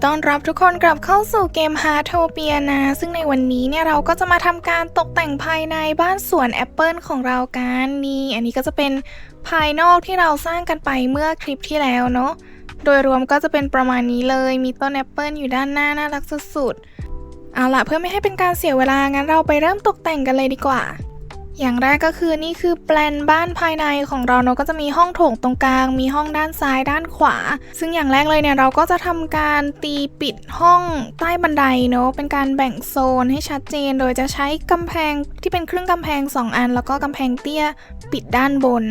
ต้อนรับทุกคนกลับเข้าสู่เกม Heartopia นะซึ่งในวันนี้เนี่ยเราก็จะมาทำการตกแต่งภายในบ้านสวนแอปเปิลของเรากันนี่อันนี้ก็จะเป็นภายนอกที่เราสร้างกันไปเมื่อคลิปที่แล้วเนาะโดยรวมก็จะเป็นประมาณนี้เลยมีต้นแอปเปิลอยู่ด้านหน้าน่ารักสุดๆเอาล่ะเพื่อไม่ให้เป็นการเสียเวลางั้นเราไปเริ่มตกแต่งกันเลยดีกว่าอย่างแรกก็คือนี่คือแปลนบ้านภายในของเราเนาะก็จะมีห้องโถงตรงกลางมีห้องด้านซ้ายด้านขวาซึ่งอย่างแรกเลยเนี่ยเราก็จะทำการตีปิดห้องใต้บันไดเนาะเป็นการแบ่งโซนให้ชัดเจนโดยจะใช้กำแพงที่เป็นครึ่งกำแพง2 อันแล้วก็กำแพงเตี้ยปิดด้านบน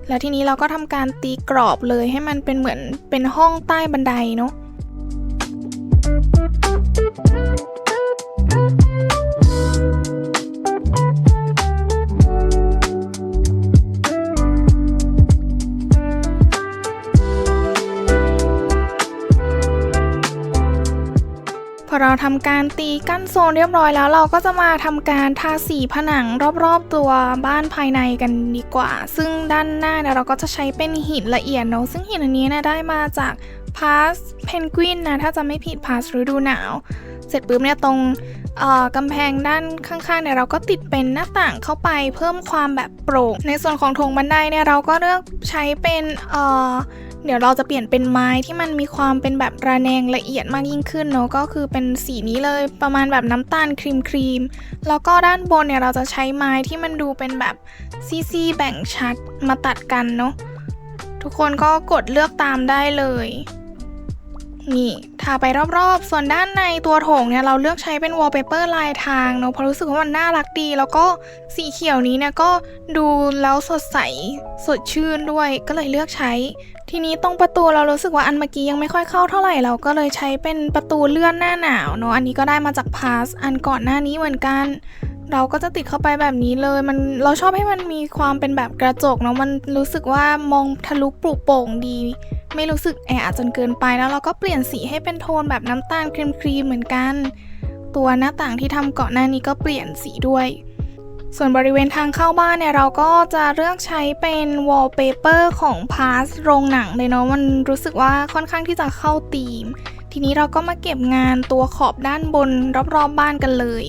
แล้วทีนี้เราก็ทำการตีกรอบเลยให้มันเป็นเหมือนเป็นห้องใต้บันไดเนาะพอเราทำการตีกั้นโซนเรียบร้อยแล้วเราก็จะมาทำการทาสีผนังรอบๆตัวบ้านภายในกันดีกว่าซึ่งด้านหน้าเนี่ยเราก็จะใช้เป็นหินละเอียดเนาะซึ่งหินอันนี้เนี่ยได้มาจากพาสเพนกวินนะถ้าจะไม่ผิดพาสฤดูหนาวเสร็จปุ๊บเนี่ยตรงกำแพงด้านข้างๆเนี่ยเราก็ติดเป็นหน้าต่างเข้าไปเพิ่มความแบบโปร่งในส่วนของโถงบันไดเนี่ยเราก็เลือกใช้เป็นเดี๋ยวเราจะเปลี่ยนเป็นไม้ที่มันมีความเป็นแบบระแนงละเอียดมากยิ่งขึ้นเนาะก็คือเป็นสีนี้เลยประมาณแบบน้ำตาลครีมแล้วก็ด้านบนเนี่ยเราจะใช้ไม้ที่มันดูเป็นแบบซี่ๆแบ่งชัดมาตัดกันเนาะทุกคนก็กดเลือกตามได้เลยนี่ทาไปรอบๆส่วนด้านในตัวโถงเนี่ยเราเลือกใช้เป็นวอลเปเปอร์ลายทางเนาะเพราะรู้สึกว่ามันน่ารักดีแล้วก็สีเขียวนี้เนี่ยก็ดูแล้วสดใสสดชื่นด้วยก็เลยเลือกใช้ทีนี้ตรงประตูเรารู้สึกว่าอันเมื่อกี้ยังไม่ค่อยเข้าเท่าไหร่เราก็เลยใช้เป็นประตูเลื่อนหน้าหนาวเนาะอันนี้ก็ได้มาจากพาสอันก่อนหน้านี้เหมือนกันเราก็จะติดเข้าไปแบบนี้เลยเราชอบให้มันมีความเป็นแบบกระจกเนาะมันรู้สึกว่ามองทะลุปลุโปร่งดีไม่รู้สึกแออัดจนเกินไปแล้วเราก็เปลี่ยนสีให้เป็นโทนแบบน้ำตาลครีมเหมือนกันตัวหน้าต่างที่ทำก่อนหน้านี้ก็เปลี่ยนสีด้วยส่วนบริเวณทางเข้าบ้านเนี่ยเราก็จะเลือกใช้เป็นวอลเปเปอร์ของพาสโรงหนังเลยเนาะมันรู้สึกว่าค่อนข้างที่จะเข้าธีมทีนี้เราก็มาเก็บงานตัวขอบด้านบนรอบๆบ้านกันเลย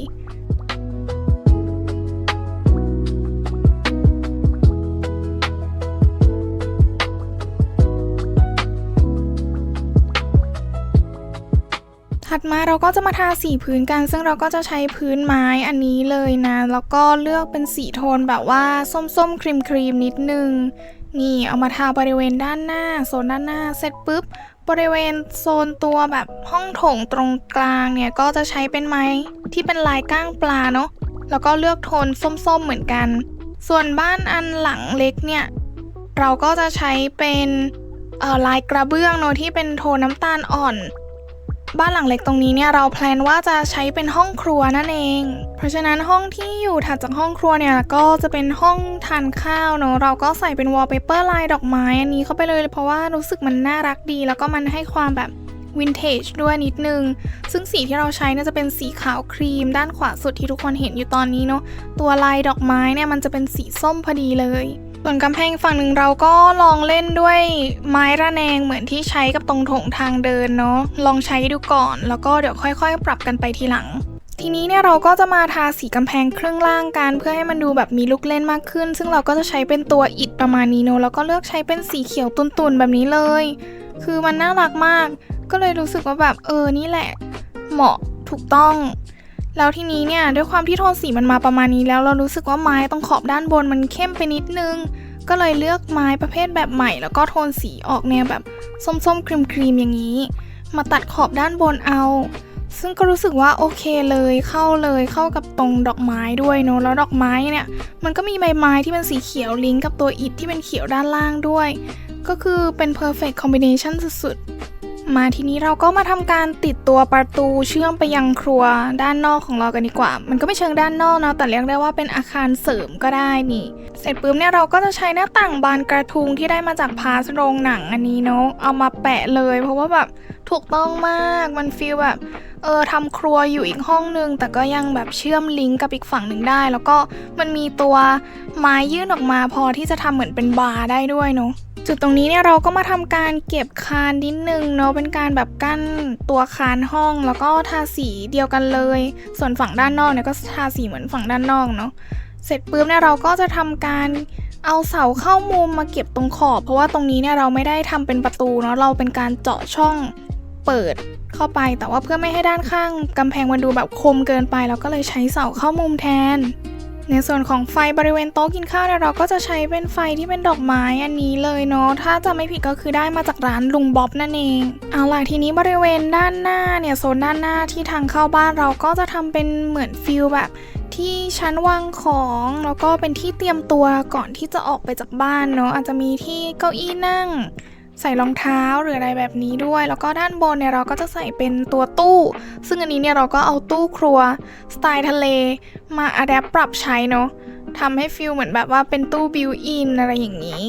ถัดมาเราก็จะมาทาสีพื้นกันซึ่งเราก็จะใช้พื้นไม้อันนี้เลยนะแล้วก็เลือกเป็นสีโทนแบบว่าส้มๆครีมนิดนึงนี่เอามาทาบริเวณด้านหน้าโซนด้านหน้าเสร็จปุ๊บบริเวณโซนตัวแบบห้องโถงตรงกลางเนี่ยก็จะใช้เป็นไม้ที่เป็นลายก้างปลาเนาะแล้วก็เลือกโทนส้มๆเหมือนกันส่วนบ้านอันหลังเล็กเนี่ยเราก็จะใช้เป็นลายกระเบื้องเนาะที่เป็นโทนน้ำตาลอ่อนบ้านหลังเล็กตรงนี้เนี่ยเราแพลนว่าจะใช้เป็นห้องครัวนั่นเองเพราะฉะนั้นห้องที่อยู่ถัดจากห้องครัวเนี่ยก็จะเป็นห้องทานข้าวเนาะเราก็ใส่เป็นวอลเปเปอร์ลายดอกไม้อันนี้เข้าไปเลยเพราะว่ารู้สึกมันน่ารักดีแล้วก็มันให้ความแบบวินเทจด้วยนิดนึงซึ่งสีที่เราใช้เนี่ยจะเป็นสีขาวครีมด้านขวาสุดที่ทุกคนเห็นอยู่ตอนนี้เนาะตัวลายดอกไม้เนี่ยมันจะเป็นสีส้มพอดีเลยส่วนกำแพงฝั่งหนึ่งเราก็ลองเล่นด้วยไม้ระแนงเหมือนที่ใช้กับตรงโถงทางเดินเนาะลองใช้ดูก่อนแล้วก็เดี๋ยวค่อยๆปรับกันไปทีหลังทีนี้เนี่ยเราก็จะมาทาสีกำแพงครึ่งล่างกันเพื่อให้มันดูแบบมีลูกเล่นมากขึ้นซึ่งเราก็จะใช้เป็นตัวอิฐประมาณนี้เนาะแล้วก็เลือกใช้เป็นสีเขียวตุ่นๆแบบนี้เลยคือมันน่ารักมากก็เลยรู้สึกว่าแบบนี่แหละเหมาะถูกต้องแล้วทีนี้เนี่ยด้วยความที่โทนสีมันมาประมาณนี้แล้วเรารู้สึกว่าไม้ตรงขอบด้านบนมันเข้มไปนิดนึงก็เลยเลือกไม้ประเภทแบบใหม่แล้วก็โทนสีออกแนวแบบส้มๆครีมอย่างนี้มาตัดขอบด้านบนเอาซึ่งก็รู้สึกว่าโอเคเลยเข้ากับตรงดอกไม้ด้วยเนอะแล้วดอกไม้เนี่ยมันก็มีใบไม้ที่เป็นสีเขียวลิงก์กับตัวอิฐที่เป็นเขียวด้านล่างด้วยก็คือเป็น perfect combination สุดๆมาทีนี้เราก็มาทำการติดตัวประตูเชื่อมไปยังครัวด้านนอกของเรากันดีกว่ามันก็ไม่เชิงด้านนอกเนาะแต่เรียกได้ว่าเป็นอาคารเสริมก็ได้นี่เสร็จปุ๊บเนี่ยเราก็จะใช้หน้าต่างบานกระทุงที่ได้มาจากพาสโรงหนังอันนี้เนาะเอามาแปะเลยเพราะว่าแบบถูกต้องมากมันฟีลแบบทำครัวอยู่อีกห้องนึงแต่ก็ยังแบบเชื่อมลิงก์กับอีกฝั่งหนึ่งได้แล้วก็มันมีตัวไม้ยื่นออกมาพอที่จะทำเหมือนเป็นบาร์ได้ด้วยเนาะ จุดตรงนี้เนี่ยเราก็มาทำการเก็บคานนิดนึงเนาะเป็นการแบบกั้นตัวคานห้องแล้วก็ทาสีเดียวกันเลยส่วนฝั่งด้านนอกเนี่ยก็ทาสีเหมือนฝั่งด้านนอกเนาะเสร็จปุ๊บเนี่ยเราก็จะทำการเอาเสาเข้ามุมมาเก็บตรงขอบเพราะว่าตรงนี้เนี่ยเราไม่ได้ทำเป็นประตูเนาะเราเป็นการเจาะช่องเปิดเข้าไปแต่ว่าเพื่อไม่ให้ด้านข้างกำแพงมันดูแบบคมเกินไปเราก็เลยใช้เสาเข้ามุมแทนในส่วนของไฟบริเวณโต๊ะกินข้าวเนี่ยเราก็จะใช้เป็นไฟที่เป็นดอกไม้อันนี้เลยเนาะถ้าจะไม่ผิดก็คือได้มาจากร้านลุงบ๊อบนั่นเองเอาล่ะทีนี้บริเวณด้านหน้าเนี่ยโซนด้านหน้าที่ทางเข้าบ้านเราก็จะทำเป็นเหมือนฟิลแบบที่ชั้นวางของแล้วก็เป็นที่เตรียมตัวก่อนที่จะออกไปจากบ้านเนาะอาจจะมีที่เก้าอี้นั่งใส่รองเท้าหรืออะไรแบบนี้ด้วยแล้วก็ด้านบนเนี่ยเราก็จะใส่เป็นตัวตู้ซึ่งอันนี้เนี่ยเราก็เอาตู้ครัวสไตล์ทะเลมาอะแดปปรับใช้เนาะทำให้ฟิลเหมือนแบบว่าเป็นตู้บิวอินอะไรอย่างนี้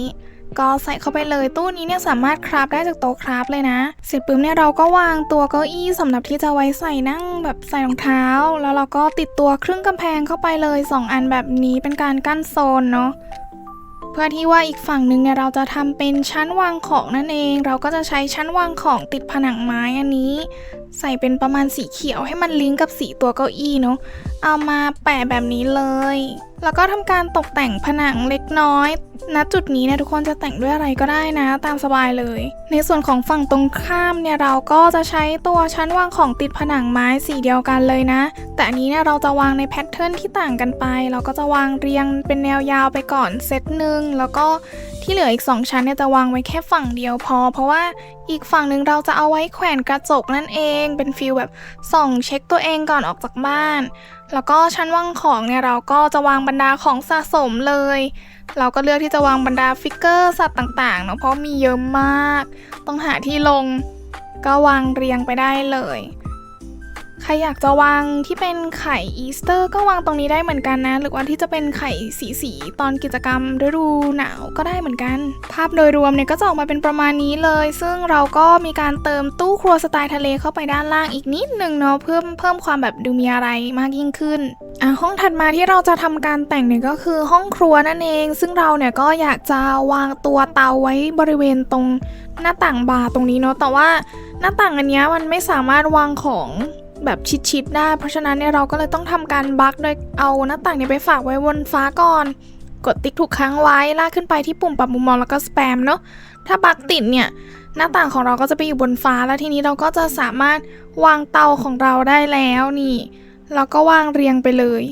ก็ใส่เข้าไปเลยตู้นี้เนี่ยสามารถคราฟได้จากโต๊ะคราฟเลยนะเสร็จปุ๊บเนี่ยเราก็วางตัวเก้าอี้สำหรับที่จะไว้ใส่นั่งแบบใส่รองเท้าแล้วเราก็ติดตัวครึ่งกำแพงเข้าไปเลย2อันแบบนี้เป็นการกั้นโซนเนาะเพื่อที่ว่าอีกฝั่งหนึ่งเนี่ยเราจะทำเป็นชั้นวางของนั่นเองเราก็จะใช้ชั้นวางของติดผนังไม้อันนี้ใส่เป็นประมาณสีเขียวให้มันลิงก์กับสีตัวเก้าอี้เนาะเอามาแปะแบบนี้เลยแล้วก็ทำการตกแต่งผนังเล็กน้อยณจุดนี้เนี่ยทุกคนจะแต่งด้วยอะไรก็ได้นะตามสบายเลยในส่วนของฝั่งตรงข้ามเนี่ยเราก็จะใช้ตัวชั้นวางของติดผนังไม้สีเดียวกันเลยนะแต่อันนี้เนี่ยเราจะวางในแพทเทิร์นที่ต่างกันไปเราก็จะวางเรียงเป็นแนวยาวไปก่อนเซตหนึ่งแล้วก็ที่เหลืออีก2ชั้นเนี่ยจะวางไว้แค่ฝั่งเดียวพอเพราะว่าอีกฝั่งหนึ่งเราจะเอาไว้แขวนกระจกนั่นเองเป็นฟีลแบบส่องเช็คตัวเองก่อนออกจากบ้านแล้วก็ชั้นวางของเนี่ยเราก็จะวางบรรดาของสะสมเลยเราก็เลือกที่จะวางบรรดาฟิกเกอร์สัตว์ต่างๆเนาะเพราะมีเยอะมากต้องหาที่ลงก็วางเรียงไปได้เลยใครอยากจะวางที่เป็นไข่อีสเตอร์ก็วางตรงนี้ได้เหมือนกันนะหรือว่าที่จะเป็นไข่สีตอนกิจกรรมฤดูหนาวก็ได้เหมือนกันภาพโดยรวมเนี่ยก็จะออกมาเป็นประมาณนี้เลยซึ่งเราก็มีการเติมตู้ครัวสไตล์ทะเลเข้าไปด้านล่างอีกนิดนึงเนาะเพิ่มความแบบดูมีอะไรมากยิ่งขึ้นห้องถัดมาที่เราจะทำการแต่งเนี่ยก็คือห้องครัวนั่นเองซึ่งเราเนี่ยก็อยากจะวางตัวเตาไว้บริเวณตรงหน้าต่างบาร์ตรงนี้เนาะแต่ว่าหน้าต่างอันนี้มันไม่สามารถวางของแบบชิดๆได้เพราะฉะนั้นเนี่ยเราก็เลยต้องทำการบั๊กโดยเอาหน้าต่างเนี่ยไปฝากไว้บนฟ้าก่อนกดติ๊กถูกค้างไว้ลากขึ้นไปที่ปุ่มปรับมุมมองแล้วก็สแปมเนาะถ้าบั๊กติดเนี่ยหน้าต่างของเราก็จะไปอยู่บนฟ้าแล้วทีนี้เราก็จะสามารถวางเตาของเราได้แล้วนี่เราก็วางเรียงไปเลย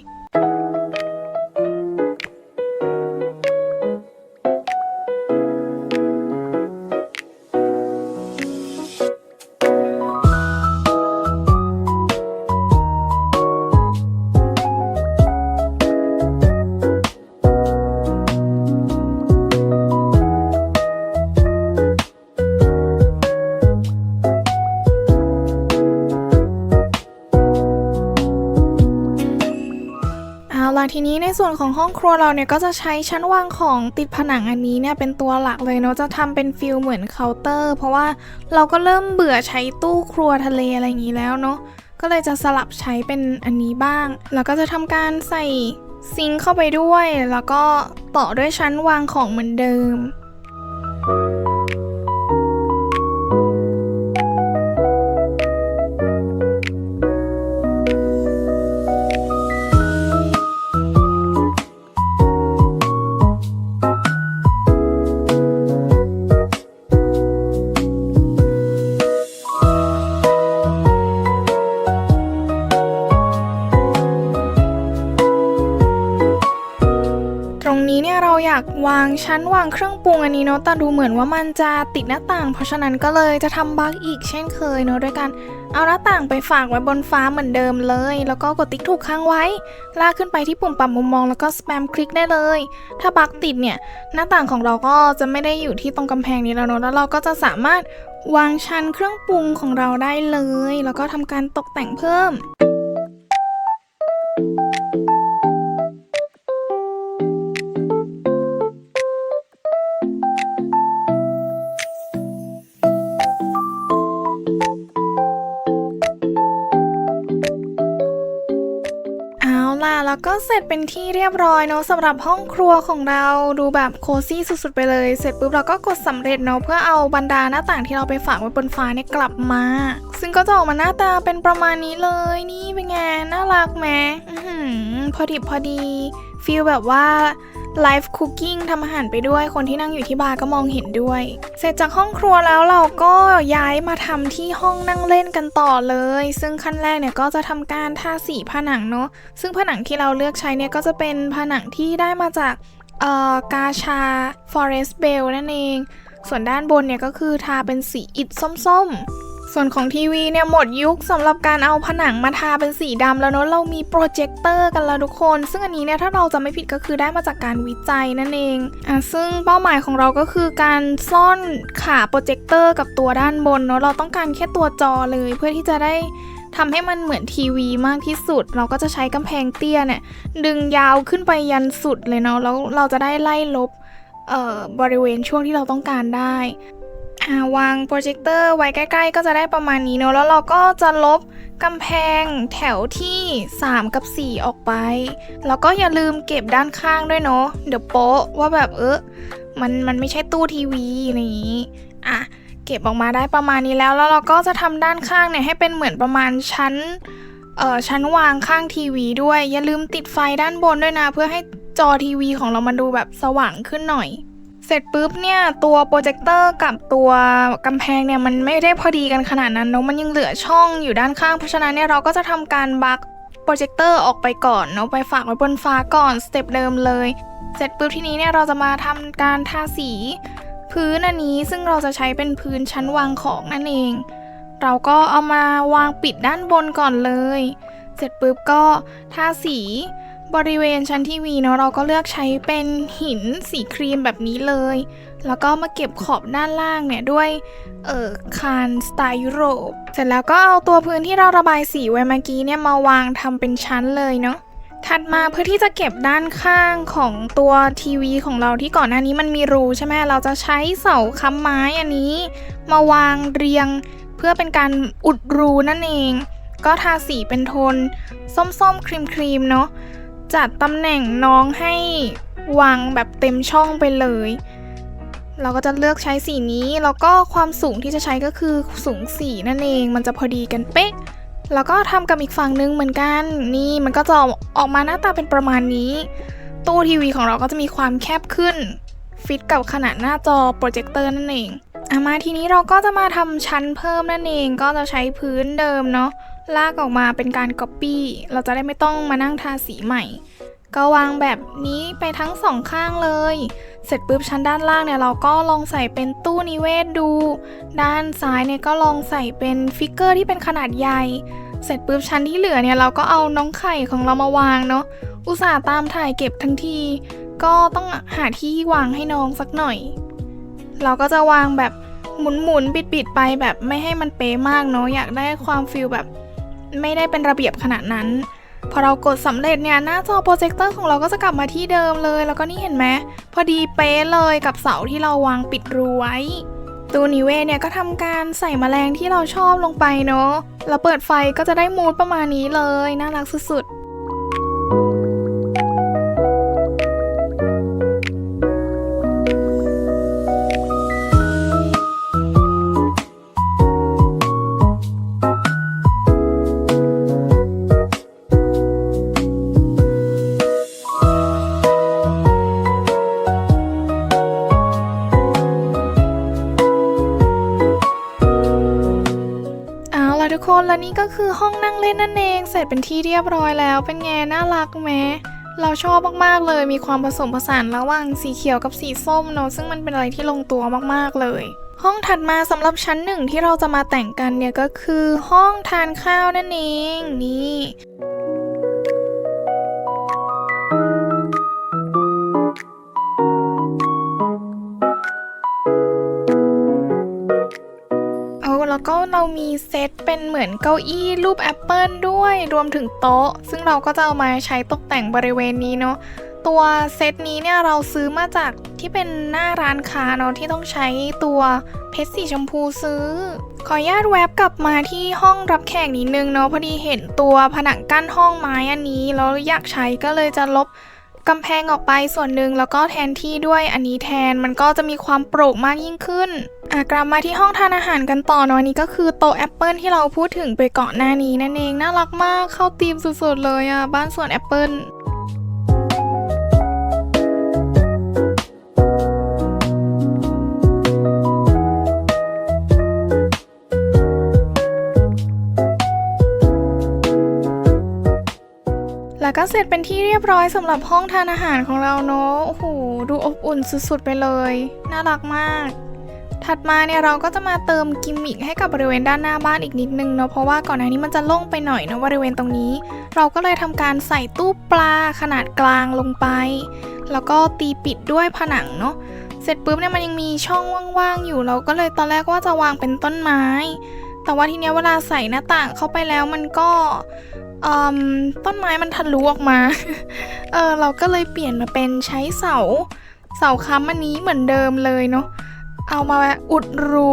ทีนี้ในส่วนของห้องครัวเราเนี่ยก็จะใช้ชั้นวางของติดผนังอันนี้เนี่ยเป็นตัวหลักเลยเนาะจะทำเป็นฟิลเหมือนเคาน์เตอร์เพราะว่าเราก็เริ่มเบื่อใช้ตู้ครัวทะเลอะไรอย่างนี้แล้วเนาะก็เลยจะสลับใช้เป็นอันนี้บ้างแล้วก็จะทำการใส่ซิงค์เข้าไปด้วยแล้วก็ต่อด้วยชั้นวางของเหมือนเดิมอยากวางชั้นวางเครื่องปรุงอันนี้เนาะแต่ดูเหมือนว่ามันจะติดหน้าต่างเพราะฉะนั้นก็เลยจะทำบั๊กอีกเช่นเคยเนาะด้วยการเอาหน้าต่างไปฝากไว้บนฟ้าเหมือนเดิมเลยแล้วก็กดติ๊กถูกค้างไว้ลากขึ้นไปที่ปุ่มปรับมุมมองแล้วก็สแปมคลิกได้เลยถ้าบั๊กติดเนี่ยหน้าต่างของเราก็จะไม่ได้อยู่ที่ตรงกำแพงนี้แล้วเนาะแล้วเราก็จะสามารถวางชั้นเครื่องปรุงของเราได้เลยแล้วก็ทำการตกแต่งเพิ่มแล้ว แล้วก็เสร็จเป็นที่เรียบร้อยเนาะสำหรับห้องครัวของเราดูแบบโคซี่สุดๆไปเลยเสร็จปุ๊บเราก็กดสำเร็จเนาะเพื่อเอาบรรดาหน้าต่างที่เราไปฝากไว้บนฟ้าเนี่ยกลับมาซึ่งก็จะออกมาหน้าตาเป็นประมาณนี้เลยนี่เป็นไงน่ารักไหมพอดิบพอดีฟีลแบบว่าไลฟ์คุกกิ้งทำอาหารไปด้วยคนที่นั่งอยู่ที่บาร์ก็มองเห็นด้วยเสร็จจากห้องครัวแล้วเราก็ย้ายมาทำที่ห้องนั่งเล่นกันต่อเลยซึ่งขั้นแรกเนี่ยก็จะทำการทาสีผนังเนาะซึ่งผนังที่เราเลือกใช้เนี่ยก็จะเป็นผนังที่ได้มาจากกาชา Forest Bell นั่นเองส่วนด้านบนเนี่ยก็คือทาเป็นสีอิฐส้มๆส่วนของทีวีเนี่ยหมดยุคสำหรับการเอาผนังมาทาเป็นสีดำแล้วเนาะเรามีโปรเจคเตอร์กันแล้วทุกคนซึ่งอันนี้เนี่ยถ้าเราจะไม่ผิดก็คือได้มาจากการวิจัยนั่นเองซึ่งเป้าหมายของเราก็คือการซ่อนขาโปรเจคเตอร์กับตัวด้านบนเนาะเราต้องการแค่ตัวจอเลยเพื่อที่จะได้ทำให้มันเหมือนทีวีมากที่สุดเราก็จะใช้กำแพงเตี้ยเนี่ยดึงยาวขึ้นไปยันสุดเลยเนาะแล้วเราจะได้ไล่ลบบริเวณช่วงที่เราต้องการได้วางโปรเจคเตอร์ไว้ใกล้ๆก็จะได้ประมาณนี้เนาะแล้วเราก็จะลบกำแพงแถวที่3กับ4ออกไปแล้วก็อย่าลืมเก็บด้านข้างด้วยเนาะเดี๋ยวโป๊ะว่าแบบมันไม่ใช่ตู้ทีวีอะไรอย่างนี้เก็บออกมาได้ประมาณนี้แล้วเราก็จะทำด้านข้างเนี่ยให้เป็นเหมือนประมาณชั้นวางข้างทีวีด้วยอย่าลืมติดไฟด้านบนด้วยนะเพื่อให้จอทีวีของเรามันดูแบบสว่างขึ้นหน่อยเสร็จปุ๊บเนี่ยตัวโปรเจคเตอร์กับตัวกำแพงเนี่ยมันไม่ได้พอดีกันขนาดนั้นเนาะมันยังเหลือช่องอยู่ด้านข้างเพราะฉะนั้นเนี่ยเราก็จะทำการบั๊กโปรเจคเตอร์ออกไปก่อนเนาะไปฝากไว้บนฟ้าก่อนสเต็ปเดิมเลยเสร็จปุ๊บทีนี้เนี่ยเราจะมาทำการทาสีพื้นอันนี้ซึ่งเราจะใช้เป็นพื้นชั้นวางของนั่นเองเราก็เอามาวางปิดด้านบนก่อนเลยเสร็จปุ๊บก็ทาสีบริเวณชั้นทีวีเนาะเราก็เลือกใช้เป็นหินสีครีมแบบนี้เลยแล้วก็มาเก็บขอบด้านล่างเนี่ยด้วยคานสไตล์ยุโรปเสร็จแล้วก็เอาตัวพื้นที่เราระบายสีไว้เมื่อกี้เนี่ยมาวางทำเป็นชั้นเลยเนาะถัดมาเพื่อที่จะเก็บด้านข้างของตัวทีวีของเราที่ก่อนหน้านี้มันมีรูใช่ไหมเราจะใช้เสาค้ำไม้อันนี้มาวางเรียงเพื่อเป็นการอุดรูนั่นเองก็ทาสีเป็นโทนส้มๆครีมๆเนาะจัดตำแหน่งน้องให้วางแบบเต็มช่องไปเลยเราก็จะเลือกใช้สีนี้แล้วก็ความสูงที่จะใช้ก็คือสูง4นั่นเองมันจะพอดีกันเป๊ะแล้วก็ทำกับอีกฝั่งนึงเหมือนกันนี่มันก็จะออกมาหน้าตาเป็นประมาณนี้ตู้ทีวีของเราก็จะมีความแคบขึ้นฟิตกับขนาดหน้าจอโปรเจคเตอร์นั่นเองมาทีนี้เราก็จะมาทำชั้นเพิ่มนั่นเองก็จะใช้พื้นเดิมเนาะลากออกมาเป็นการก๊อปปี้เราจะได้ไม่ต้องมานั่งทาสีใหม่ก็วางแบบนี้ไปทั้งสองข้างเลยเสร็จปุ๊บชั้นด้านล่างเนี่ยเราก็ลองใส่เป็นตู้นิเวศดูด้านซ้ายเนี่ยก็ลองใส่เป็นฟิกเกอร์ที่เป็นขนาดใหญ่เสร็จปุ๊บชั้นที่เหลือเนี่ยเราก็เอาน้องไข่ของเรามาวางเนาะอุตส่าห์ตามถ่ายเก็บทั้งทีก็ต้องหาที่วางให้น้องสักหน่อยเราก็จะวางแบบหมุนบิดไปแบบไม่ให้มันเป๊ะมากเนาะอยากได้ความฟีลแบบไม่ได้เป็นระเบียบขนาดนั้นพอเรากดสำเร็จเนี่ยหน้าจอโปรเจคเตอร์ของเราก็จะกลับมาที่เดิมเลยแล้วก็นี่เห็นไหมพอดีเป๊ะเลยกับเสาที่เราวางปิดรูไว้ตัวนิเวศเนี่ยก็ทำการใส่แมลงที่เราชอบลงไปเนาะแล้วเปิดไฟก็จะได้มูดประมาณนี้เลยน่ารักสุดๆ ทุกคนและนี่ก็คือห้องนั่งเล่นนั่นเองเสร็จเป็นที่เรียบร้อยแล้วเป็นไงน่ารักไหมเราชอบมากๆเลยมีความผสมผสานระหว่างสีเขียวกับสีส้มเนอะซึ่งมันเป็นอะไรที่ลงตัวมากๆเลยห้องถัดมาสำหรับชั้นหนึ่งที่เราจะมาแต่งกันเนี่ยก็คือห้องทานข้าวนั่นเองนี่แล้วก็เรามีเซตเป็นเหมือนเก้าอี้รูปแอปเปิลด้วยรวมถึงโต๊ะซึ่งเราก็จะเอามาใช้ตกแต่งบริเวณนี้เนาะตัวเซตนี้เนี่ยเราซื้อมาจากที่ ที่เป็นหน้าร้านค้าเนาะที่ต้องใช้ตัวเพชรสีชมพูซื้อขออนุญาตแวบกลับมาที่ห้องรับแขกนิดนึงเนาะพอดีเห็นตัวผนังกั้นห้องไม้อันนี้แล้วอยากใช้ก็เลยจะลบกำแพงออกไปส่วนหนึ่งแล้วก็แทนที่ด้วยอันนี้แทนมันก็จะมีความโปร่งมากยิ่งขึ้นกลับมาที่ห้องทานอาหารกันต่อเนาะนี่ก็คือโต๊ะแอปเปิลที่เราพูดถึงไปก่อนหน้านี้นั่นเองน่ารักมากเข้าธีมสุดๆเลยบ้านสวนแอปเปิลแล้วก็เสร็จเป็นที่เรียบร้อยสำหรับห้องทานอาหารของเราเนาะโอ้โหดูอบอุ่นสุดๆไปเลยน่ารักมากถัดมาเนี่ยเราก็จะมาเติมกิมมิคให้กับบริเวณด้านหน้าบ้านอีกนิดนึงเนาะเพราะว่าก่อนหน้านี้มันจะโล่งไปหน่อยนะบริเวณตรงนี้เราก็เลยทำการใส่ตู้ปลาขนาดกลางลงไปแล้วก็ตีปิดด้วยผนังเนาะเสร็จปุ๊บเนี่ยมันยังมีช่องว่างๆอยู่เราก็เลยตอนแรกว่าจะวางเป็นต้นไม้แต่ว่าทีเนี้ยเวลาใส่หน้าต่างเข้าไปแล้วมันก็ต้นไม้มันทะลุออกมาเราก็เลยเปลี่ยนมาเป็นใช้เสาค้ำอันนี้เหมือนเดิมเลยเนาะเอามาอุดรู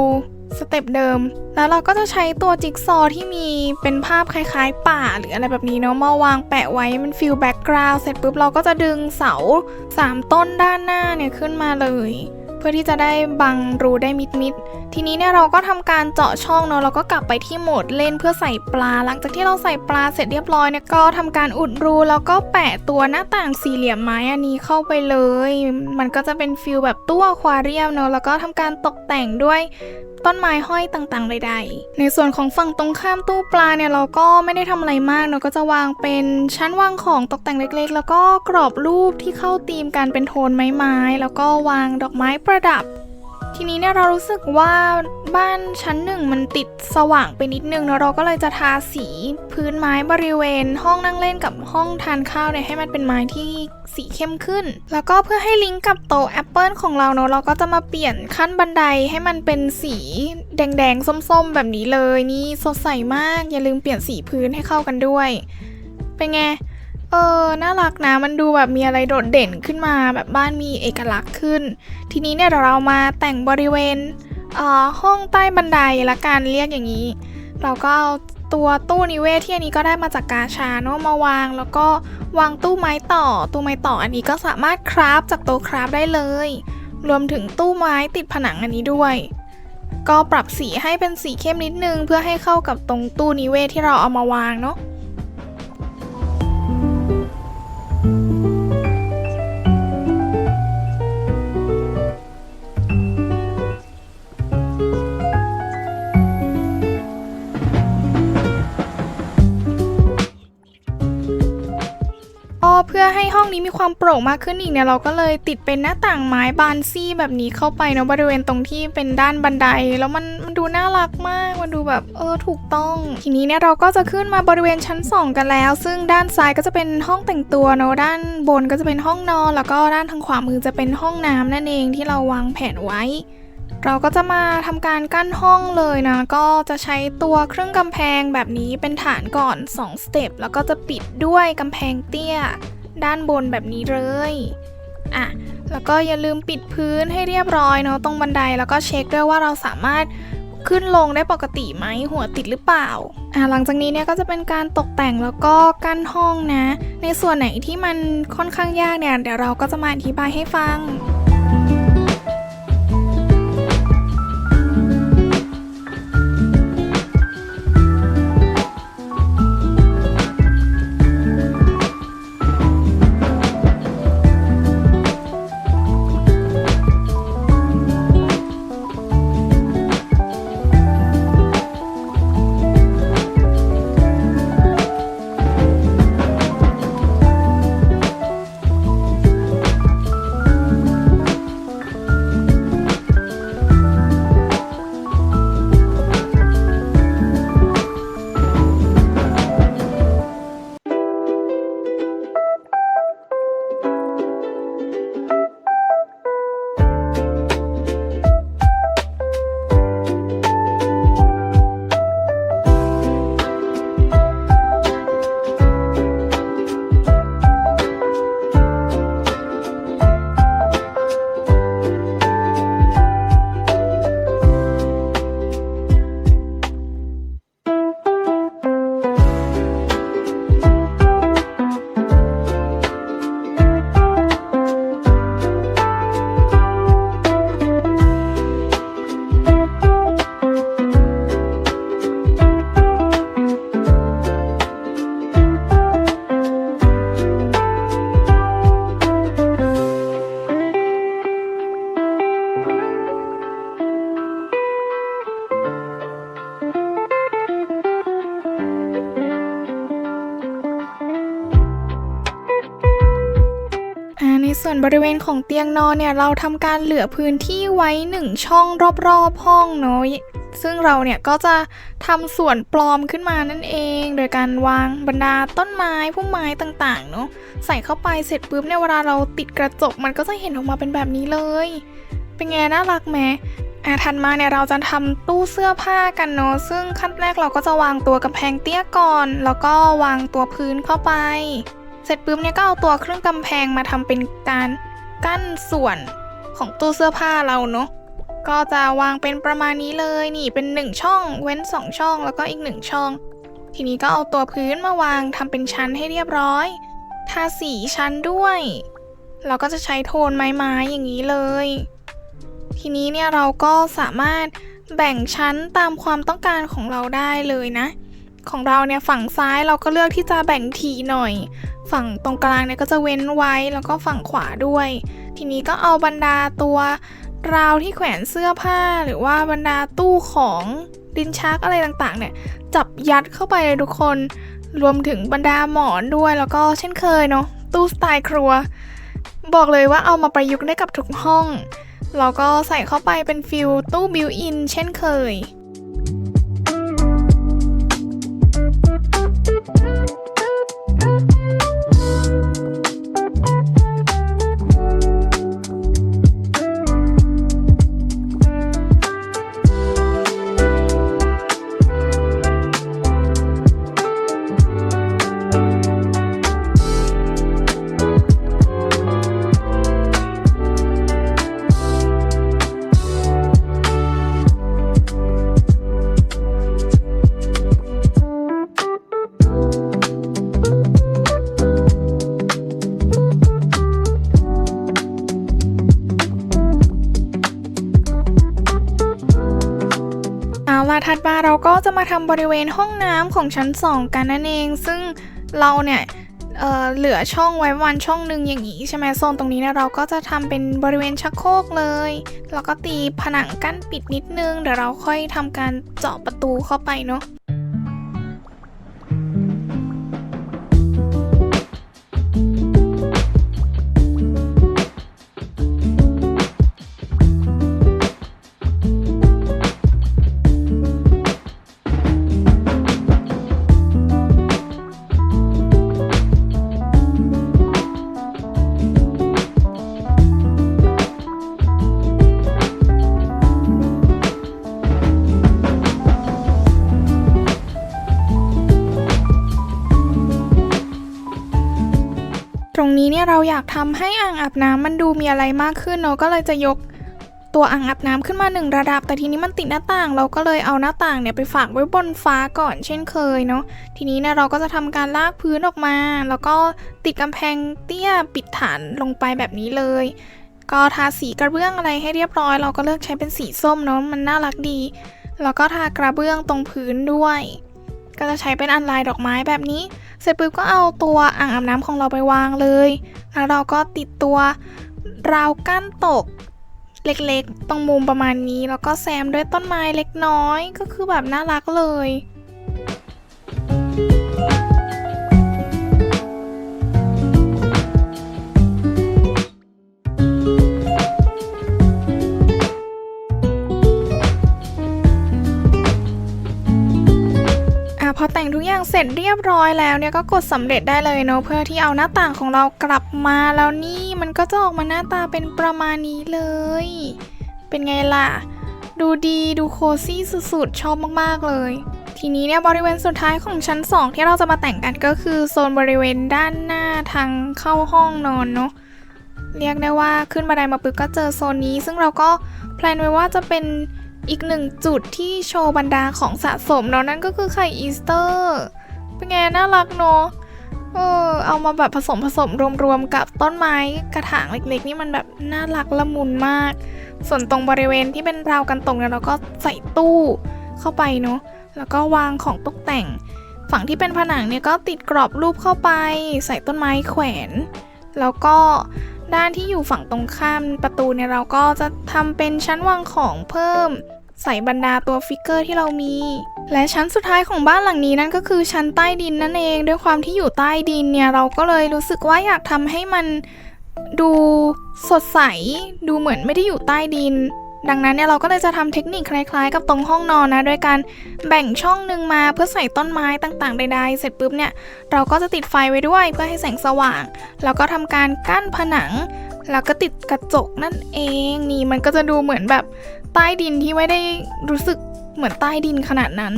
สเต็ปเดิมแล้วเราก็จะใช้ตัวจิ๊กซอว์ที่มีเป็นภาพคล้ายๆป่าหรืออะไรแบบนี้เนาะมาวางแปะไว้มันฟิลแบ็กกราวด์เสร็จปุ๊บเราก็จะดึงเสา3ต้นด้านหน้าเนี่ยขึ้นมาเลยเพื่อที่จะได้บังรูได้มิดทีนี้เนี่ยเราก็ทำการเจาะช่องเนาะเราก็กลับไปที่โหมดเล่นเพื่อใส่ปลาหลังจากที่เราใส่ปลาเสร็จเรียบร้อยเนี่ยก็ทำการอุดรูแล้วก็แปะตัวหน้าต่างสี่เหลี่ยมไม้อันนี้เข้าไปเลยมันก็จะเป็นฟิลแบบตู้อควาเรียมเนาะแล้วก็ทำการตกแต่งด้วยต้นไม้ห้อยต่างๆใดๆในส่วนของฝั่งตรงข้ามตู้ปลาเนี่ยเราก็ไม่ได้ทำอะไรมากเนาะก็จะวางเป็นชั้นวางของตกแต่งเล็กๆแล้วก็กรอบรูปที่เข้าธีมกันเป็นโทนไม้ๆแล้วก็วางดอกไม้ประดับทีนี้เนี่ยเรารู้สึกว่าบ้านชั้นหนึ่งมันติดสว่างไปนิดนึงแล้วเราก็เลยจะทาสีพื้นไม้บริเวณห้องนั่งเล่นกับห้องทานข้าวเนี่ยให้มันเป็นไม้ที่สีเข้มขึ้นแล้วก็เพื่อให้ลิงก์กับโต๊ะแอปเปิลของเราเนาะเราก็จะมาเปลี่ยนขั้นบันไดให้มันเป็นสีแดงๆส้มๆแบบนี้เลยนี่สดใสมากอย่าลืมเปลี่ยนสีพื้นให้เข้ากันด้วยเป็นไงน่ารักนะมันดูแบบมีอะไรโดดเด่นขึ้นมาแบบบ้านมีเอกลักษณ์ขึ้นทีนี้เนี่ยเรามาแต่งบริเวณห้องใต้บันไดละกันเรียกอย่างนี้เราก็เอาตัวตู้นิเวศที่อันนี้ก็ได้มาจากกาชาเนาะมาวางแล้วก็วางตู้ไม้ต่ออันนี้ก็สามารถคราฟจากโต๊ะคราฟได้เลยรวมถึงตู้ไม้ติดผนังอันนี้ด้วยก็ปรับสีให้เป็นสีเข้มนิดนึงเพื่อให้เข้ากับตรงตู้นิเวศที่เราเอามาวางเนาะเพื่อให้ห้องนี้มีความโปร่งมากขึ้นอีกเนี่ยเราก็เลยติดเป็นหน้าต่างไม้บานซี่แบบนี้เข้าไปเนาะบริเวณตรงที่เป็นด้านบันไดแล้วมันดูน่ารักมากมันดูแบบถูกต้องทีนี้เนี่ยเราก็จะขึ้นมาบริเวณชั้น2กันแล้วซึ่งด้านซ้ายก็จะเป็นห้องแต่งตัวเนาะด้านบนก็จะเป็นห้องนอนแล้วก็ด้านทางขวามือจะเป็นห้องน้ำนั่นเองที่เราวางแผนไว้เราก็จะมาทำการกั้นห้องเลยนะก็จะใช้ตัวเครื่องกำแพงแบบนี้เป็นฐานก่อน2สเต็ปแล้วก็จะปิดด้วยกำแพงเตี้ยด้านบนแบบนี้เลยแล้วก็อย่าลืมปิดพื้นให้เรียบร้อยเนาะตรงบันไดแล้วก็เช็คด้วยว่าเราสามารถขึ้นลงได้ปกติไหมหัวติดหรือเปล่าหลังจากนี้เนี่ยก็จะเป็นการตกแต่งแล้วก็กั้นห้องนะในส่วนไหนที่มันค่อนข้างยากเนี่ยเดี๋ยวเราก็จะมาอธิบายให้ฟัง บริเวณของเตียงนอนเนี่ยเราทำการเหลือพื้นที่ไว้1ช่องรอบๆห้องเนาะซึ่งเราเนี่ยก็จะทำส่วนปลอมขึ้นมานั่นเองโดยการวางบรรดาต้นไม้พุ่มไม้ต่างๆเนาะใส่เข้าไปเสร็จปุ๊บเนี่ยเวลาเราติดกระจกมันก็จะเห็นออกมาเป็นแบบนี้เลยเป็นไงน่ารักไหมถัดมาเนี่ยเราจะทำตู้เสื้อผ้ากันเนาะซึ่งขั้นแรกเราก็จะวางตัวกำแพงเตี้ยก่อนแล้วก็วางตัวพื้นเข้าไปเสร็จปุ๊บเนี่ยก็เอาตัวเครื่องกำแพงมาทำเป็นการกั้นส่วนของตู้เสื้อผ้าเราเนาะก็จะวางเป็นประมาณนี้เลยนี่เป็น1ช่องเว้น2ช่องแล้วก็อีก1ช่องทีนี้ก็เอาตัวพื้นมาวางทำเป็นชั้นให้เรียบร้อยทาสีชั้นด้วยเราก็จะใช้โทนไม้ๆอย่างนี้เลยทีนี้เนี่ยเราก็สามารถแบ่งชั้นตามความต้องการของเราได้เลยนะของเราเนี่ยฝั่งซ้ายเราก็เลือกที่จะแบ่งทีหน่อยฝั่งตรงกลางเนี่ยก็จะเว้นไว้แล้วก็ฝั่งขวาด้วยทีนี้ก็เอาบรรดาตัวราวที่แขวนเสื้อผ้าหรือว่าบรรดาตู้ของลิ้นชักอะไรต่างๆเนี่ยจับยัดเข้าไปเลยทุกคนรวมถึงบรรดาหมอนด้วยแล้วก็เช่นเคยเนาะตู้สไตล์ครัวบอกเลยว่าเอามาประยุกต์ได้กับทุกห้องเราก็ใส่เข้าไปเป็นฟิลตู้บิวอินเช่นเคยถัดมาเราก็จะมาทำบริเวณห้องน้ำของชั้น2กันนั่นเองซึ่งเราเนี่ยเหลือช่องไว้วันช่องหนึ่งอย่างนี้ใช่ไหมโซนตรงนี้เนี่ยเราก็จะทำเป็นบริเวณชักโครกเลยแล้วก็ตีผนังกั้นปิดนิดนึงเดี๋ยวเราค่อยทำการเจาะประตูเข้าไปเนาะตรงนี้เนี่ยเราอยากทำให้อ่างอาบน้ำมันดูมีอะไรมากขึ้นเนาะก็เลยจะยกตัวอ่างอาบน้ำขึ้นมา1ระดับแต่ทีนี้มันติดหน้าต่างเราก็เลยเอาหน้าต่างเนี่ยไปฝากไว้บนฟ้าก่อนเช่นเคยเนาะทีนี้เนี่ยเราก็จะทำการลากพื้นออกมาแล้วก็ติดกำแพงเตี้ยปิดฐานลงไปแบบนี้เลยก็ทาสีกระเบื้องอะไรให้เรียบร้อยเราก็เลือกใช้เป็นสีส้มเนาะมันน่ารักดีแล้วก็ทากระเบื้องตรงพื้นด้วยก็จะใช้เป็นอันลายดอกไม้แบบนี้เสร็จปุ๊บก็เอาตัวอ่างอาบน้ำของเราไปวางเลยแล้วเราก็ติดตัวราวกั้นตกเล็กๆตรงมุมประมาณนี้แล้วก็แซมด้วยต้นไม้เล็กน้อยก็คือแบบน่ารักเลย พอแต่งทุกอย่างเสร็จเรียบร้อยแล้วเนี่ยก็กดสำเร็จได้เลยเนาะเพื่อที่เอาหน้าต่างของเรากลับมาแล้วนี่มันก็จะออกมาหน้าตาเป็นประมาณนี้เลยเป็นไงล่ะดูดีดูโคซี่สุดๆชอบมากๆเลยทีนี้เนี่ยบริเวณสุดท้ายของชั้น2ที่เราจะมาแต่งกันก็คือโซนบริเวณด้านหน้าทางเข้าห้องนอนเนาะเรียกได้ว่าขึ้นบันไดมาปุ๊บก็เจอโซนนี้ซึ่งเราก็แพลนไว้ว่าจะเป็นอีกหนึ่งจุดที่โชว์บรรดาของสะสมเนาะนั่นก็คือไข่อีสเตอร์เป็นไงน่ารักเนาะเอามาแบบผสมรวมๆกับต้นไม้กระถางเล็กๆนี่มันแบบน่ารักละมุนมากส่วนตรงบริเวณที่เป็นราวกันตกเนี่ยเราก็ใส่ตู้เข้าไปเนาะแล้วก็วางของตกแต่งฝั่งที่เป็นผนังเนี่ยก็ติดกรอบรูปเข้าไปใส่ต้นไม้แขวนแล้วก็ด้านที่อยู่ฝั่งตรงข้ามประตูเนี่ยเราก็จะทำเป็นชั้นวางของเพิ่มใส่บรรดาตัวฟิกเกอร์ที่เรามีและชั้นสุดท้ายของบ้านหลังนี้นั่นก็คือชั้นใต้ดินนั่นเองด้วยความที่อยู่ใต้ดินเนี่ยเราก็เลยรู้สึกว่าอยากทำให้มัน ดูสดใสดูเหมือนไม่ได้อยู่ใต้ดินดังนั้นเนี่ยเราก็เลยจะทำเทคนิคคล้ายๆกับตรงห้องนอนนะโดยการแบ่งช่องหนึ่งมาเพื่อใส่ต้นไม้ต่างๆใดๆเสร็จปุ๊บเนี่ยเราก็จะติดไฟไว้ด้วยเพื่อให้แสงสว่างแล้วก็ทำการกั้นผนังแล้วก็ติดกระจกนั่นเองนี่มันก็จะดูเหมือนแบบใต้ดินที่ไม่ได้รู้สึกเหมือนใต้ดินขนาดนั้น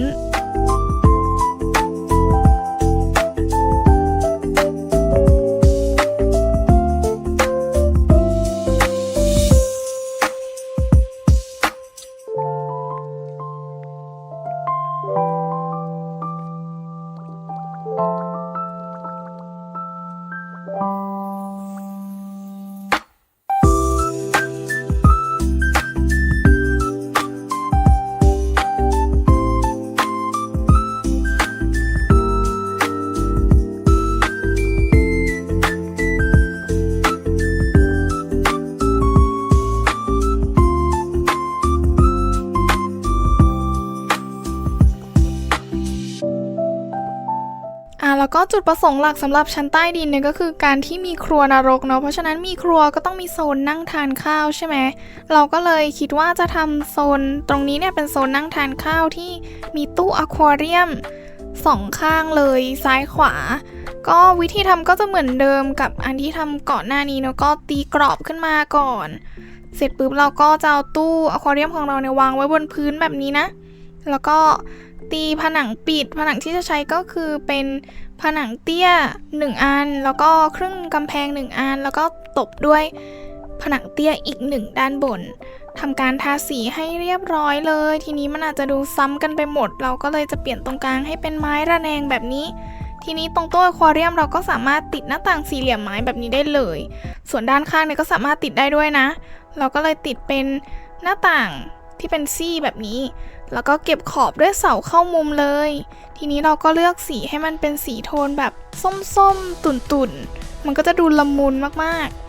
แล้วก็จุดประสงค์หลักสำหรับชั้นใต้ดินเนี่ยก็คือการที่มีครัวนรกเนาะเพราะฉะนั้นมีครัวก็ต้องมีโซนนั่งทานข้าวใช่ไหมเราก็เลยคิดว่าจะทำโซนตรงนี้เนี่ยเป็นโซนนั่งทานข้าวที่มีตู้อควาเรียม2ข้างเลยซ้ายขวาก็วิธีทำก็จะเหมือนเดิมกับอันที่ทำก่อนหน้านี้เนาะก็ตีกรอบขึ้นมาก่อนเสร็จปุ๊บเราก็จะเอาตู้อควาเรียมของเราเนี่ยวางไว้บนพื้นแบบนี้นะแล้วก็ตีผนังปิดผนังที่จะใช้ก็คือเป็นผนังเตี้ย1อันแล้วก็ครึ่งกำแพง1อันแล้วก็ตบด้วยผนังเตี้ยอีก1ด้านบนทำการทาสีให้เรียบร้อยเลยทีนี้มันอาจจะดูซ้ำกันไปหมดเราก็เลยจะเปลี่ยนตรงกลางให้เป็นไม้ระแนงแบบนี้ทีนี้ตรงตู้อควาเรียมเราก็สามารถติดหน้าต่างสี่เหลี่ยมไม้แบบนี้ได้เลยส่วนด้านข้างเนี่ยก็สามารถติดได้ด้วยนะเราก็เลยติดเป็นหน้าต่างที่เป็นซี่แบบนี้แล้วก็เก็บขอบด้วยเสาเข้ามุมเลยทีนี้เราก็เลือกสีให้มันเป็นสีโทนแบบส้มๆตุ่นๆมันก็จะดูละมุนมากๆ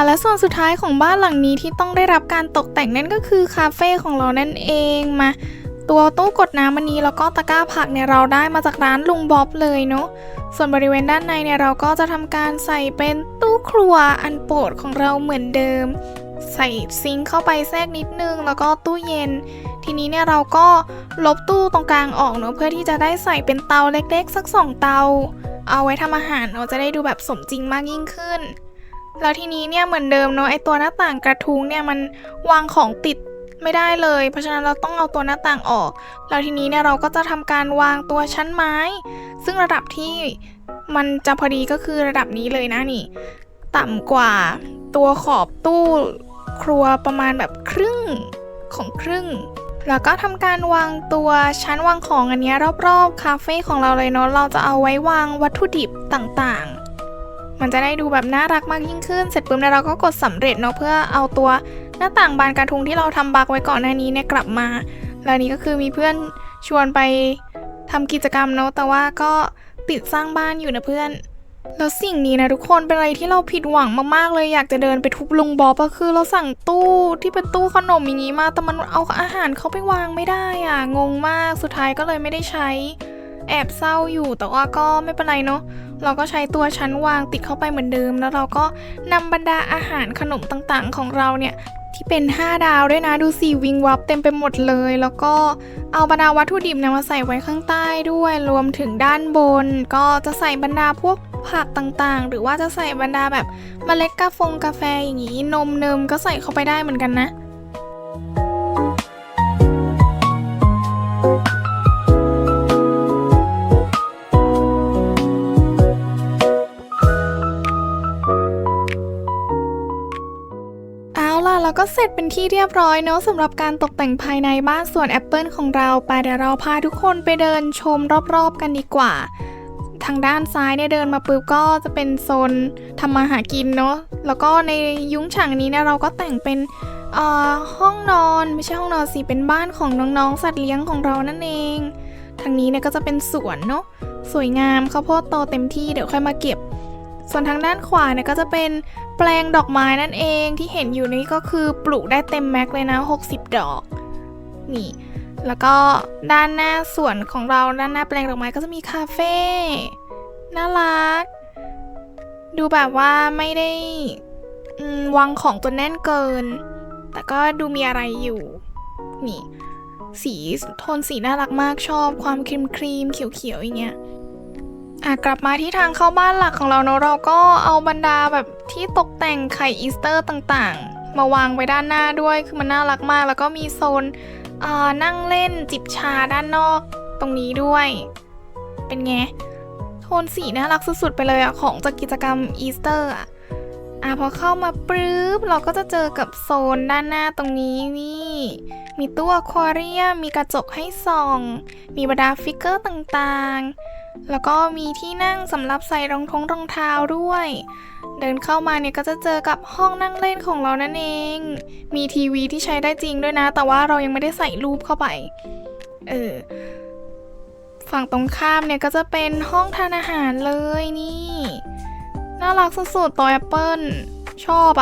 และส่วนสุดท้ายของบ้านหลังนี้ที่ต้องได้รับการตกแต่งนั่นก็คือคาเฟ่ของเรานั่นเองมาตัวตู้กดน้ำอันนี้แล้วก็ตะกร้าผักเนี่ยเราได้มาจากร้านลุงบ๊อบเลยเนาะส่วนบริเวณด้านในเนี่ยเราก็จะทำการใส่เป็นตู้ครัวอันโปรดของเราเหมือนเดิม ใส่ซิงค์เข้าไปแทรกนิดนึงแล้วก็ตู้เย็นทีนี้เนี่ยเราก็ลบตู้ตรงกลางออกเนาะเพื่อที่จะได้ใส่เป็นเตาเล็กๆสัก2เตาเอาไว้ทำอาหารเราจะได้ดูแบบสมจริงมากยิ่งขึ้นแล้วทีนี้เนี่ยเหมือนเดิมเนาะไอตัวหน้าต่างกระทุ้งเนี่ยมันวางของติดไม่ได้เลยเพราะฉะนั้นเราต้องเอาตัวหน้าต่างออกแล้วทีนี้เนี่ยเราก็จะทำการวางตัวชั้นไม้ซึ่งระดับที่มันจะพอดีก็คือระดับนี้เลยนะนี่ต่ำกว่าตัวขอบตู้ครัวประมาณแบบครึ่งของครึ่งแล้วก็ทำการวางตัวชั้นวางของอันนี้รอบๆคาเฟ่ของเราเลยเนาะเราจะเอาไว้วางวัตถุดิบต่างๆมันจะได้ดูแบบน่ารักมากยิ่งขึ้นเสร็จปุ๊บเนี่ยเราก็กดสำเร็จเนาะเพื่อเอาตัวหน้าต่างบานกระทุงที่เราทำบักไว้ก่อนหน้านี้เนี่ยกลับมาแล้วนี้ก็คือมีเพื่อนชวนไปทำกิจกรรมเนาะแต่ว่าก็ติดสร้างบ้านอยู่นะเพื่อนแล้วสิ่งนี้นะทุกคนเป็นอะไรที่เราผิดหวังมากๆเลยอยากจะเดินไปทุบลุงบ๊อบก็คือเราสั่งตู้ที่เป็นตู้ขนมอย่างนี้มาแต่มันเอาอาหารเขาไปวางไม่ได้อ่ะงงมากสุดท้ายก็เลยไม่ได้ใช้แอบเศร้าอยู่แต่ว่าก็ไม่เป็นไรเนาะเราก็ใช้ตัวชั้นวางติดเข้าไปเหมือนเดิมแล้วเราก็นำบรรดาอาหารขนมต่างๆของเราเนี่ยที่เป็น5ดาวด้วยนะดูสิวิงวับเต็มไปหมดเลยแล้วก็เอาบรรดาวัตถุดิบเนี่ยมาใส่ไว้ข้างใต้ด้วยรวมถึงด้านบนก็จะใส่บรรดาพวกผักต่างๆหรือว่าจะใส่บรรดาแบบเมล็ดกาแฟอย่างนี้นมเนมก็ใส่เข้าไปได้เหมือนกันนะแล้วก็เสร็จเป็นที่เรียบร้อยเนอะสำหรับการตกแต่งภายในบ้านสวนแอปเปิลของเราไปเดี๋ยวเราพาทุกคนไปเดินชมรอบๆกันดีกว่าทางด้านซ้ายเนี่ยเดินมาปุ๊บก็จะเป็นโซนทำมาหากินเนาะแล้วก็ในยุ้งฉางนี้เนี่ยเราก็แต่งเป็นห้องนอนไม่ใช่ห้องนอนสิเป็นบ้านของน้องๆสัตว์เลี้ยงของเรานั่นเองทางนี้เนี่ยก็จะเป็นสวนเนาะสวยงามข้าวโพดโตเต็มที่เดี๋ยวค่อยมาเก็บส่วนทางด้านขวาเนี่ยก็จะเป็นแปลงดอกไม้นั่นเองที่เห็นอยู่นี่ก็คือปลูกได้เต็มแม็กเลยนะ60ดอกนี่แล้วก็ด้านหน้าสวนของเราด้านหน้าแปลงดอกไม้ก็จะมีคาเฟ่น่ารักดูแบบว่าไม่ได้วางของจนแน่นเกินแต่ก็ดูมีอะไรอยู่นี่สีโทนสีน่ารักมากชอบความครีมเขียวๆอย่างเงี้ยกลับมาที่ทางเข้าบ้านหลักของเราเนอะเราก็เอาบรรดาแบบที่ตกแต่งไข่อีสเตอร์ต่างๆมาวางไว้ด้านหน้าด้วยคือมันน่ารักมากแล้วก็มีโซนนั่งเล่นจิบชาด้านนอกตรงนี้ด้วยเป็นไงโทนสีน่ารักสุดๆไปเลยของจากกิจกรรมอีสเตอร์พอเข้ามาปึ๊บเราก็จะเจอกับโซนด้านหน้าตรงนี้นี่มีตู้อควาเรียมมีกระจกให้ส่องมีบรรดาฟิกเกอร์ต่างๆแล้วก็มีที่นั่งสำหรับใส่รองเท้าด้วยเดินเข้ามาเนี่ยก็จะเจอกับห้องนั่งเล่นของเรานั่นเองมีทีวีที่ใช้ได้จริงด้วยนะแต่ว่าเรายังไม่ได้ใส่รูปเข้าไปฝั่งตรงข้ามเนี่ยก็จะเป็นห้องทานอาหารเลยนี่น่ารักสุดๆตัวแอปเปิลชอบ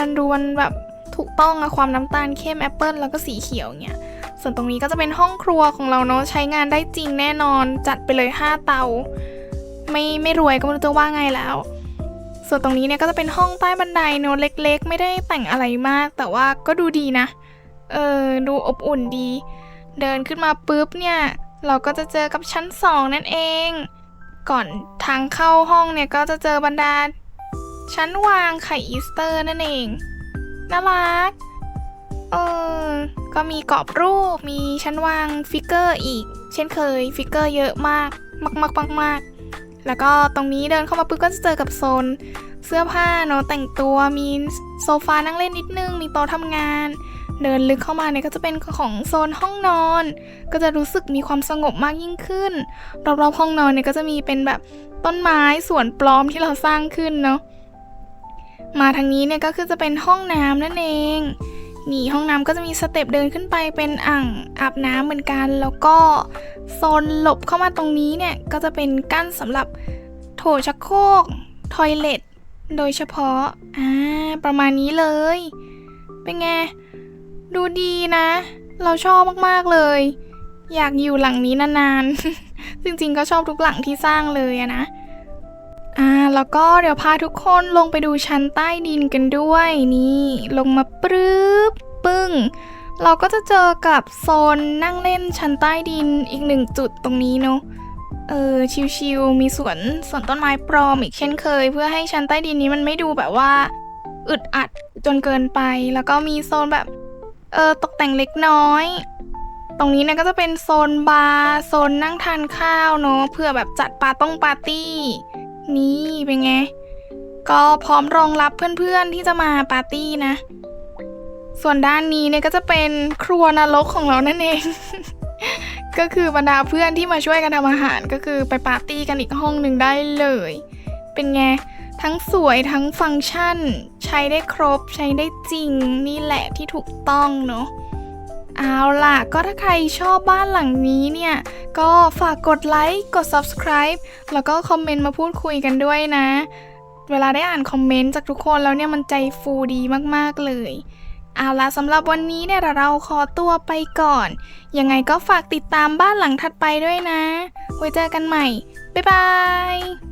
มันดูมันแบบถูกต้องความน้ำตาลเข้มแอปเปิลแล้วก็สีเขียวเนี่ยส่วนตรงนี้ก็จะเป็นห้องครัวของเราเนาะใช้งานได้จริงแน่นอนจัดไปเลย5เตาไม่รวยก็ไม่รู้จะว่าไงแล้วส่วนตรงนี้เนี่ยก็จะเป็นห้องใต้บันไดเนาะเล็กๆไม่ได้แต่งอะไรมากแต่ว่าก็ดูดีนะดูอบอุ่นดีเดินขึ้นมาปุ๊บเนี่ยเราก็จะเจอกับชั้น2นั่นเองก่อนทางเข้าห้องเนี่ยก็จะเจอบรรดาชั้นวางไข่อีสเตอร์นั่นเองน่ารักก็มีกรอบรูปมีชั้นวางฟิกเกอร์อีกเช่นเคยฟิกเกอร์เยอะมากแล้วก็ตรงนี้เดินเข้ามาปุ๊บก็จะเจอกับโซนเสื้อผ้าเนาะแต่งตัวมีโซฟานั่งเล่นนิดนึงมีโต๊ะทำงานเดินลึกเข้ามาเนี่ยก็จะเป็นของโซนห้องนอนก็จะรู้สึกมีความสงบมากยิ่งขึ้นรอบๆห้องนอนเนี่ยก็จะมีเป็นแบบต้นไม้สวนปลอมที่เราสร้างขึ้นเนาะมาทางนี้เนี่ยก็คือจะเป็นห้องน้ำนั่นเองนี่ห้องน้ำก็จะมีสเต็ปเดินขึ้นไปเป็นอ่างอาบน้ำเหมือนกันแล้วก็โซนหลบเข้ามาตรงนี้เนี่ยก็จะเป็นกั้นสำหรับโถชักโครกทอยเลทโดยเฉพาะประมาณนี้เลยเป็นไงดูดีนะเราชอบมากๆเลยอยากอยู่หลังนี้นานๆ จริงๆก็ชอบทุกหลังที่สร้างเลยนะ แล้วก็เดี๋ยวพาทุกคนลงไปดูชั้นใต้ดินกันด้วยนี่ลงมาปรึ๊บปึ้งเราก็จะเจอกับโซนนั่งเล่นชั้นใต้ดินอีกหนึ่งจุดตรงนี้เนาะชิลๆมีสวนต้นไม้ปลอมอีกเช่นเคยเพื่อให้ชั้นใต้ดินนี้มันไม่ดูแบบว่าอึดอัดจนเกินไปแล้วก็มีโซนแบบตกแต่งเล็กน้อยตรงนี้เนี่ยก็จะเป็นโซนบาร์โซนนั่งทานข้าวเนาะเพื่อแบบจัดปาร์ตี้นี่เป็นไงก็พร้อมรองรับเพื่อนๆที่จะมาปาร์ตี้นะส่วนด้านนี้เนี่ยก็จะเป็นครัวนรกของเรานั่นเอง ก็คือบรรดาเพื่อนที่มาช่วยกันทำอาหารก็คือไปปาร์ตี้กันอีกห้องหนึ่งได้เลยเป็นไงทั้งสวยทั้งฟังก์ชันใช้ได้ครบใช้ได้จริงนี่แหละที่ถูกต้องเนาะเอาล่ะก็ถ้าใครชอบบ้านหลังนี้เนี่ยก็ฝากกดไลค์กด Subscribe แล้วก็คอมเมนต์มาพูดคุยกันด้วยนะเวลาได้อ่านคอมเมนต์จากทุกคนแล้วเนี่ยมันใจฟูดีมากๆเลยเอาล่ะสำหรับวันนี้เนี่ยเราขอตัวไปก่อนยังไงก็ฝากติดตามบ้านหลังถัดไปด้วยนะไว้เจอกันใหม่บ๊ายบาย